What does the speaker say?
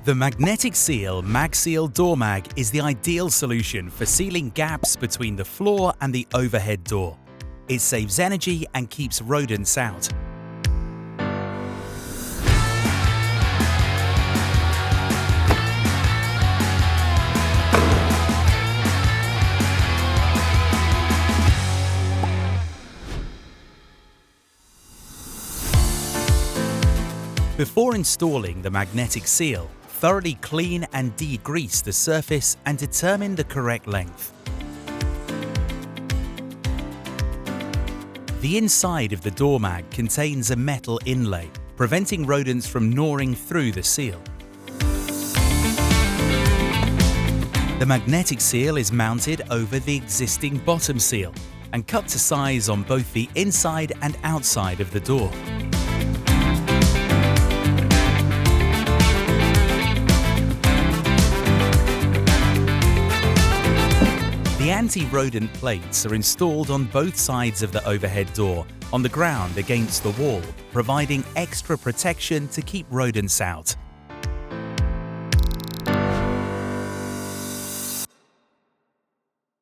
The magnetic seal MagSeal DoorMag is the ideal solution for sealing gaps between the floor and the overhead door. It saves energy and keeps rodents out. Before installing the magnetic seal, thoroughly clean and degrease the surface and determine the correct length. The inside of the DoorMag contains a metal inlay, preventing rodents from gnawing through the seal. The magnetic seal is mounted over the existing bottom seal and cut to size on both the inside and outside of the door. The anti-rodent plates are installed on both sides of the overhead door, on the ground against the wall, providing extra protection to keep rodents out.